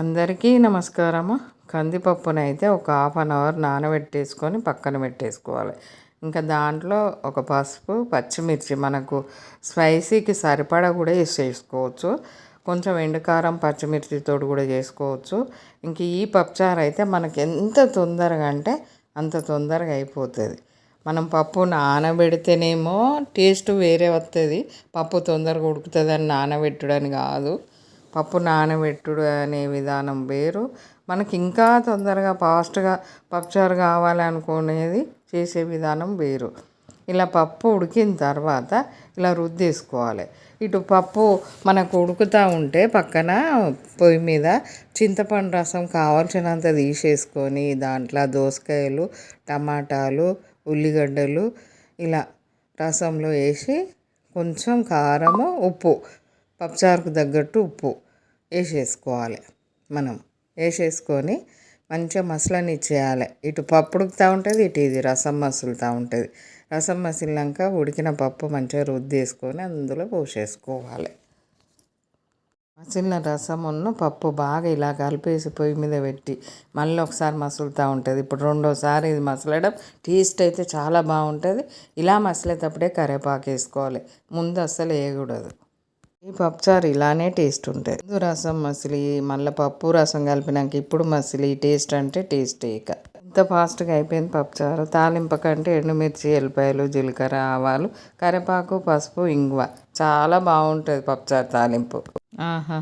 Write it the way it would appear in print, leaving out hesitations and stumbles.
అందరికీ నమస్కారము. కందిపప్పునైతే ఒక హాఫ్ అన్ అవర్ నానబెట్టేసుకొని పక్కన పెట్టేసుకోవాలి. ఇంకా దాంట్లో ఒక పసుపు, పచ్చిమిర్చి మనకు స్పైసీకి సరిపడా కూడా వేసేసుకోవచ్చు. కొంచెం ఎండుకారం పచ్చిమిర్చితో కూడా చేసుకోవచ్చు. ఇంక ఈ పప్పుచారు అయితే మనకి ఎంత తొందరగా అంటే అంత తొందరగా అయిపోతుంది. మనం పప్పు నానబెడితేనేమో టేస్ట్ వేరే వస్తుంది. పప్పు తొందరగా ఉడుకుతుందని నానబెట్టడని కాదు. పప్పు నానబెట్టుడు అనే విధానం వేరు. మనకి ఇంకా తొందరగా ఫాస్ట్గా పప్పుచారు కావాలనుకునేది చేసే విధానం వేరు. ఇలా పప్పు ఉడికిన తర్వాత ఇలా రుద్దేసుకోవాలి. ఇటు పప్పు మనకు ఉడుకుతూ ఉంటే పక్కన పొయ్యి మీద చింతపండు రసం కావాల్సినంత తీసేసుకొని దాంట్లో దోసకాయలు, టమాటాలు, ఉల్లిగడ్డలు ఇలా రసంలో వేసి కొంచెం కారము, ఉప్పు, పప్పుచారుకు తగ్గట్టు ఉప్పు వేసేసుకోవాలి. మనం వేసేసుకొని మంచిగా మసలనిచ్చేయాలి. ఇటు పప్పు ఉడుకుతూ ఉంటుంది, ఇటు ఇది రసం మసులుతూ ఉంటుంది. రసం మసిలినాక ఉడికిన పప్పు మంచిగా రుద్దేసుకొని అందులో పోసేసుకోవాలి. మసిలిన రసమును పప్పు బాగా ఇలా కలిపేసి పొయ్యి మీద పెట్టి మళ్ళీ ఒకసారి మసులుతూ ఉంటుంది. ఇప్పుడు రెండోసారి ఇది మసలడం టేస్ట్ అయితే చాలా బాగుంటుంది. ఇలా మసిలేటప్పుడే కరివేపాకు వేసుకోవాలి, ముందు అస్సలు వేయకూడదు. ఈ పప్పుచారు ఇలానే టేస్ట్ ఉంటుంది. ముందు రసం మసిలి మళ్ళీ పప్పు రసం కలిపినాక ఇప్పుడు మసిలి టేస్ట్ అంటే టేస్ట్ ఇక ఎంత ఫాస్ట్గా అయిపోయింది పప్పుచారు. తాలింపకంటే ఎండుమిర్చి, ఎల్లిపాయలు, జీలకర్ర, ఆవాలు, కరివేపాకు, పసుపు, ఇంగువ చాలా బాగుంటుంది పప్పుచారు తాలింపు. ఆహా.